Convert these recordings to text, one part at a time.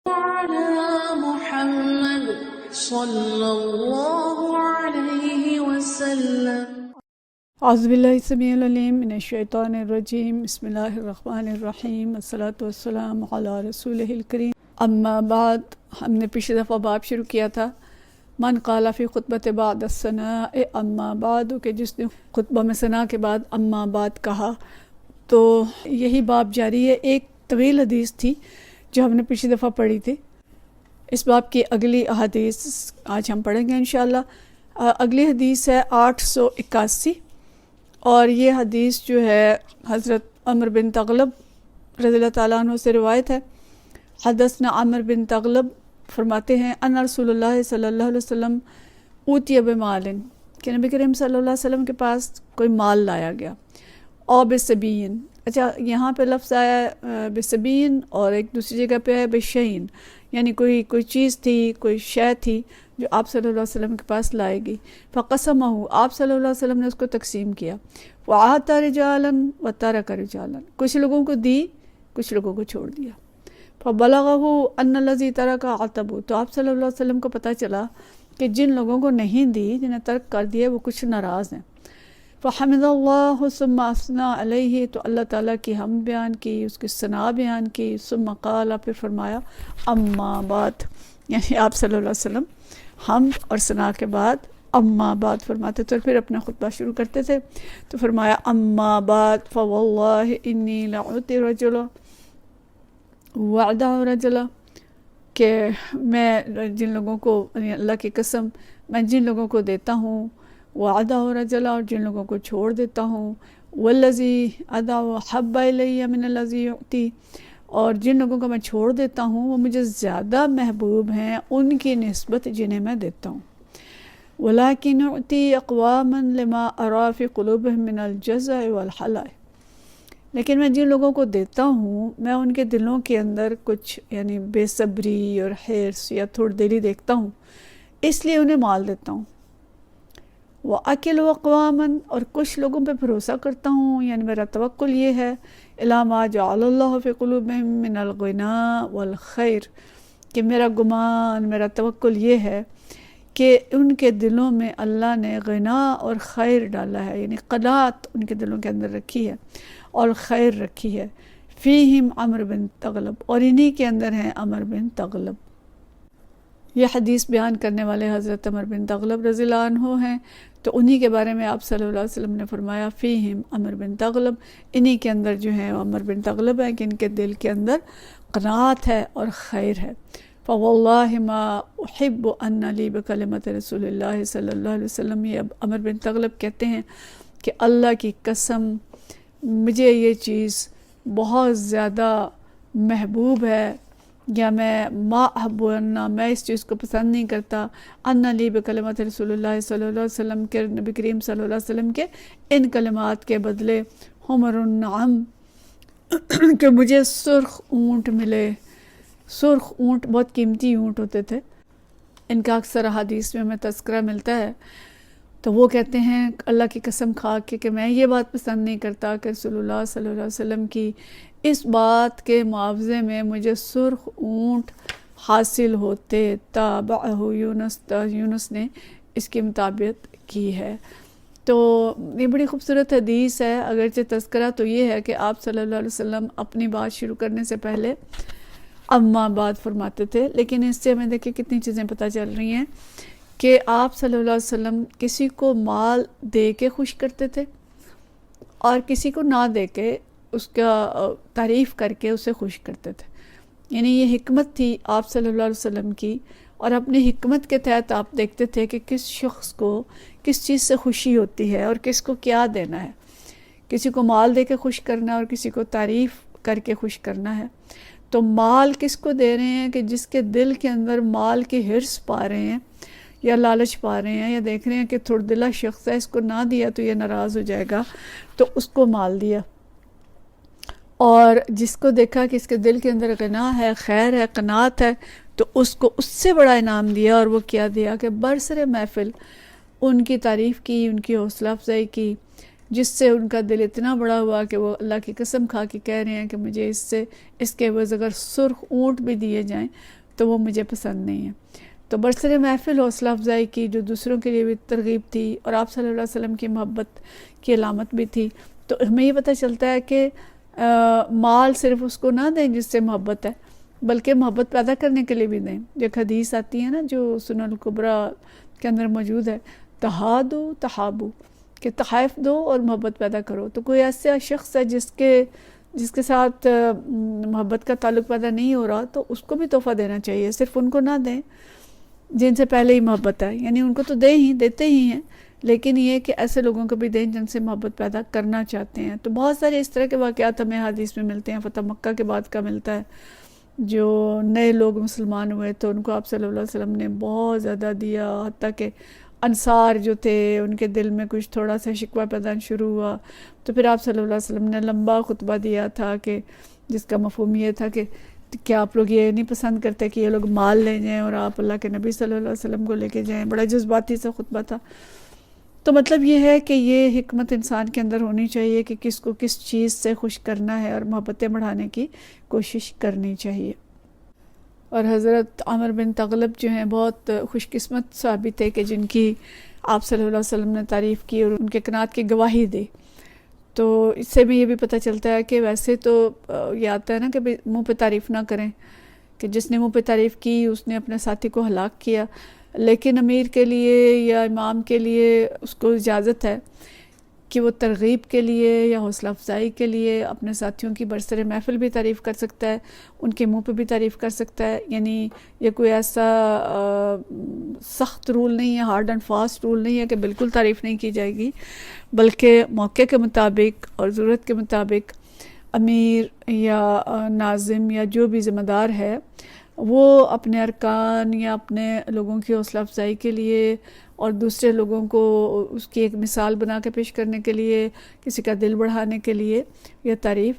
على محمد صلى الله عليه وسلم. اعوذ باللہ السمیع العلیم من الشیطان الرجیم. بسم اللہ الرحمن الرحیم. الصلاۃ والسلام علی رسولہ الکریم. اما بعد، ہم نے پچھلی دفعہ باب شروع کیا تھا من قال فی خطبۃ بعد الثناء اما بعد، کہ جس نے خطبہ میں ثناء کے بعد اما بعد کہا. تو یہی باب جاری ہے. ایک طویل حدیث تھی جو ہم نے پچھلی دفعہ پڑھی تھی. اس باب کی اگلی حدیث آج ہم پڑھیں گے انشاءاللہ. اگلی حدیث ہے 881، اور یہ حدیث جو ہے حضرت عمر بن تغلب رضی اللہ تعالیٰ عنہ سے روایت ہے. حدثنا عمر بن تغلب فرماتے ہیں ان رسول اللہ صلی اللہ علیہ وسلم اوتی بمال، کہ نبی کریم صلی اللہ علیہ وسلم کے پاس کوئی مال لایا گیا. اور بسبین، اچھا یہاں پہ لفظ آیا ہے بسبین، اور ایک دوسری جگہ پہ ہے بشین، یعنی کوئی چیز تھی، کوئی شے تھی جو آپ صلی اللہ علیہ وسلم کے پاس لائے گی. فقسمہ، آپ صلی اللہ علیہ وسلم نے اس کو تقسیم کیا. وَعَاتَ رِجَالًا وَتَرَكَ رِجَالًا، کچھ لوگوں کو دی، کچھ لوگوں کو چھوڑ دیا. فَبَلَغَهُ أَنَّ الَّذِي تَرَكَ عَتَبُ، تو آپ صلی اللہ علیہ وسلم کو پتہ چلا کہ جن لوگوں کو نہیں دی، جنہیں ترک کر دیا، وہ کچھ ناراض ہیں. فحمد اللہ ثم اثنى علیہ، تو اللہ تعالیٰ کی حمد بیان کی، اس کی ثنا بیان کی. ثم قال، پھر فرمایا اما بعد، یعنی آپ صلی اللہ علیہ وسلم حمد اور ثنا کے بعد اما بعد فرماتے تھے، اور پھر اپنا خطبہ شروع کرتے تھے. تو فرمایا اما بعد فواللہ انی لأعطی رجلا وعدہ رجلا، کہ میں جن لوگوں کو، یعنی اللہ کی قسم، میں جن لوگوں کو دیتا ہوں وعدہ رجلا، اور جن لوگوں کو چھوڑ دیتا ہوں. والذی ادع حب الی من الذی یعطی، اور جن لوگوں کو میں چھوڑ دیتا ہوں وہ مجھے زیادہ محبوب ہیں ان کی نسبت جنہیں میں دیتا ہوں. ولیکن اعطی اقواما لما ارا فی قلوبہم من الجزع والحلع، لیکن میں جن لوگوں کو دیتا ہوں میں ان کے دلوں کے اندر کچھ یعنی بے صبری اور حرص یا تھوڑ دلی دیکھتا ہوں، اس لیے انہیں مال دیتا ہوں. وَأَكِلُ أَقْوَامًا، اور کچھ لوگوں پہ بھروسہ کرتا ہوں، یعنی میرا توکل یہ ہے إِلَى مَا جَعَلَ اللَّهُ فِي قُلُوبِهِم مِّنَ الْغِنَىٰ وَالْخَيْرِ، کہ میرا گمان، میرا توکل یہ ہے کہ ان کے دلوں میں اللہ نے غنا اور خیر ڈالا ہے، یعنی قناعت ان کے دلوں کے اندر رکھی ہے اور خیر رکھی ہے. فِيهِمْ عمر بن تغلب، اور انہی کے اندر ہیں عمر بن تغلب. یہ حدیث بیان کرنے والے حضرت عمر بن تغلب رضی اللہ عنہ ہیں. تو انہی کے بارے میں آپ صلی اللہ علیہ وسلم نے فرمایا فیہم عمر بن تغلب، انہی کے اندر جو ہیں عمر بن تغلب ہیں کہ ان کے دل کے اندر قناعت ہے اور خیر ہے. فواللہ ما احب ان لی بکلمۃ رسول اللہ صلی اللہ علیہ وسلم، یہ اب عمر بن تغلب کہتے ہیں کہ اللہ کی قسم مجھے یہ چیز بہت زیادہ محبوب ہے، یا میں ما احب ان، میں اس چیز کو پسند نہیں کرتا، ان لی بکلمات رسول اللہ صلی اللہ علیہ وسلم کے، نبی کریم صلی اللہ علیہ وسلم کے ان کلمات کے بدلے حمر النعم، کہ مجھے سرخ اونٹ ملے. سرخ اونٹ بہت قیمتی اونٹ ہوتے تھے، ان کا اکثر حدیث میں ہمیں تذکرہ ملتا ہے. تو وہ کہتے ہیں اللہ کی قسم کھا کے کہ میں یہ بات پسند نہیں کرتا کہ رسول اللہ صلی اللہ علیہ وسلم کی اس بات کے معاوضے میں مجھے سرخ اونٹ حاصل ہوتے. تابعہ یونس نے اس کی مطابقت کی ہے. تو یہ بڑی خوبصورت حدیث ہے. اگرچہ تذکرہ تو یہ ہے کہ آپ صلی اللہ علیہ وسلم اپنی بات شروع کرنے سے پہلے اما بعد فرماتے تھے، لیکن اس سے ہمیں دیکھیں کتنی چیزیں پتہ چل رہی ہیں کہ آپ صلی اللہ علیہ وسلم کسی کو مال دے کے خوش کرتے تھے اور کسی کو نہ دے کے اس کا تعریف کر کے اسے خوش کرتے تھے. یعنی یہ حکمت تھی آپ صلی اللہ علیہ وسلم کی، اور اپنی حکمت کے تحت آپ دیکھتے تھے کہ کس شخص کو کس چیز سے خوشی ہوتی ہے اور کس کو کیا دینا ہے. کسی کو مال دے کے خوش کرنا اور کسی کو تعریف کر کے خوش کرنا ہے. تو مال کس کو دے رہے ہیں کہ جس کے دل کے اندر مال کی حرص پا رہے ہیں یا لالچ پا رہے ہیں، یا دیکھ رہے ہیں کہ تھوڑا دلا شخص ہے، اس کو نہ دیا تو یہ ناراض ہو جائے گا، تو اس کو مال دیا. اور جس کو دیکھا کہ اس کے دل کے اندر غنا ہے، خیر ہے، قناعت ہے، تو اس کو اس سے بڑا انعام دیا. اور وہ کیا دیا کہ برسر محفل ان کی تعریف کی، ان کی حوصلہ افزائی کی، جس سے ان کا دل اتنا بڑا ہوا کہ وہ اللہ کی قسم کھا کے کہہ رہے ہیں کہ مجھے اس کے عوض اگر سرخ اونٹ بھی دیے جائیں تو وہ مجھے پسند نہیں ہے۔ تو برسر محفل حوصلہ افزائی کی، جو دوسروں کے لیے بھی ترغیب تھی اور آپ صلی اللہ علیہ وسلم کی محبت کی علامت بھی تھی۔ تو ہمیں یہ پتہ چلتا ہے کہ مال صرف اس کو نہ دیں جس سے محبت ہے، بلکہ محبت پیدا کرنے کے لیے بھی دیں۔ ایک حدیث آتی ہے نا جو سنن الکبریٰ کے اندر موجود ہے، تہادو تحابو، کہ تحائف دو اور محبت پیدا کرو۔ تو کوئی ایسا شخص ہے جس کے ساتھ محبت کا تعلق پیدا نہیں ہو رہا، تو اس کو بھی تحفہ دینا چاہیے، صرف ان کو نہ دیں جن سے پہلے ہی محبت ہے، یعنی ان کو تو دیتے ہی ہیں، لیکن یہ کہ ایسے لوگوں کو بھی دیں جن سے محبت پیدا کرنا چاہتے ہیں۔ تو بہت سارے اس طرح کے واقعات ہمیں حدیث میں ملتے ہیں۔ فتح مکہ کے بعد کا ملتا ہے، جو نئے لوگ مسلمان ہوئے تو ان کو آپ صلی اللہ علیہ وسلم نے بہت زیادہ دیا، حتیٰ کہ انصار جو تھے ان کے دل میں کچھ تھوڑا سا شکوہ پیدا شروع ہوا، تو پھر آپ صلی اللہ علیہ وسلم نے لمبا خطبہ دیا تھا کہ جس کا مفہوم یہ تھا کہ کیا آپ لوگ یہ نہیں پسند کرتے کہ یہ لوگ مال لے جائیں اور آپ اللہ کے نبی صلی اللہ علیہ وسلم کو لے کے جائیں۔ بڑا جذباتی سا خطبہ تھا۔ تو مطلب یہ ہے کہ یہ حکمت انسان کے اندر ہونی چاہیے کہ کس کو کس چیز سے خوش کرنا ہے اور محبتیں بڑھانے کی کوشش کرنی چاہیے۔ اور حضرت عامر بن تغلب جو ہیں بہت خوش قسمت صحابی تھے کہ جن کی آپ صلی اللہ علیہ وسلم نے تعریف کی اور ان کے قناعت کی گواہی دی۔ تو اس سے بھی یہ بھی پتہ چلتا ہے کہ ویسے تو یہ آتا ہے نا کہ منہ پہ تعریف نہ کریں، کہ جس نے منہ پہ تعریف کی اس نے اپنے ساتھی کو ہلاک کیا، لیکن امیر کے لیے یا امام کے لیے اس کو اجازت ہے کہ وہ ترغیب کے لیے یا حوصلہ افزائی کے لیے اپنے ساتھیوں کی برسر محفل بھی تعریف کر سکتا ہے، ان کے منہ پہ بھی تعریف کر سکتا ہے۔ یعنی یہ کوئی ایسا سخت رول نہیں ہے، ہارڈ اینڈ فاسٹ رول نہیں ہے کہ بالکل تعریف نہیں کی جائے گی، بلکہ موقع کے مطابق اور ضرورت کے مطابق امیر یا ناظم یا جو بھی ذمہ دار ہے وہ اپنے ارکان یا اپنے لوگوں کی حوصلہ افزائی کے لیے اور دوسرے لوگوں کو اس کی ایک مثال بنا کے پیش کرنے کے لیے، کسی کا دل بڑھانے کے لیے یہ تعریف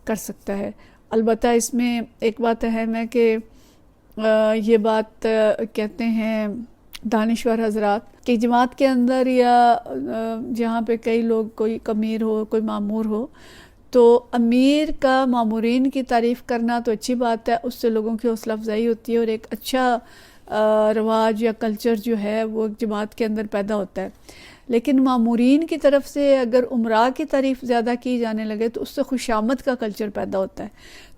کر سکتا ہے۔ البتہ اس میں ایک بات اہم ہے کہ یہ بات کہتے ہیں دانشور حضرات کہ جماعت کے اندر یا جہاں پہ کئی لوگ، کوئی امیر ہو کوئی مامور ہو، تو امیر کا مامورین کی تعریف کرنا تو اچھی بات ہے، اس سے لوگوں کی حوصلہ افزائی ہوتی ہے اور ایک اچھا رواج یا کلچر جو ہے وہ جماعت کے اندر پیدا ہوتا ہے۔ لیکن مامورین کی طرف سے اگر امراء کی تعریف زیادہ کی جانے لگے تو اس سے خوشامد کا کلچر پیدا ہوتا ہے۔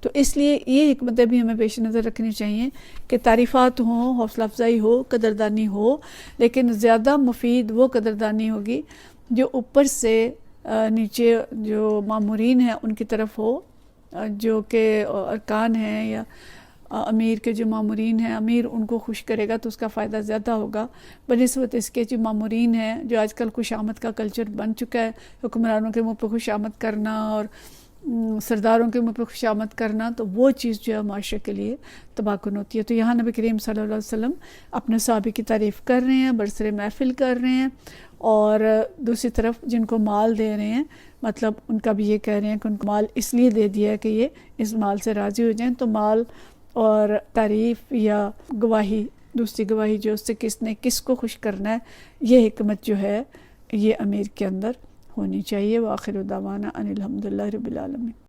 تو اس لیے یہ حکمتیں بھی ہمیں پیش نظر رکھنی چاہیے کہ تعریفات ہوں، حوصلہ افزائی ہو، قدردانی ہو، لیکن زیادہ مفید وہ قدردانی ہوگی جو اوپر سے نیچے جو مامورین ہیں ان کی طرف ہو، جو کہ ارکان ہیں یا امیر کے جو مامورین ہیں، امیر ان کو خوش کرے گا تو اس کا فائدہ زیادہ ہوگا بنسبت اس کے جو مامورین ہیں، جو آج کل خوش آمد کا کلچر بن چکا ہے، حکمرانوں کے منہ پہ خوش آمد کرنا اور سرداروں کے منہ پہ خوش آمد کرنا، تو وہ چیز جو ہے معاشرے کے لیے تباہ کن ہوتی ہے۔ تو یہاں نبی کریم صلی اللہ علیہ وسلم اپنے صحابی کی تعریف کر رہے ہیں، برسر محفل کر رہے ہیں، اور دوسری طرف جن کو مال دے رہے ہیں مطلب ان کا بھی یہ کہہ رہے ہیں کہ ان کو مال اس لیے دے دیا ہے کہ یہ اس مال سے راضی ہو جائیں۔ تو مال اور تعریف یا گواہی، دوسری گواہی جو اس سے کس نے کس کو خوش کرنا ہے، یہ حکمت جو ہے یہ امیر کے اندر ہونی چاہیے۔ وآخر دعوانا ان الحمدللہ رب العالمین۔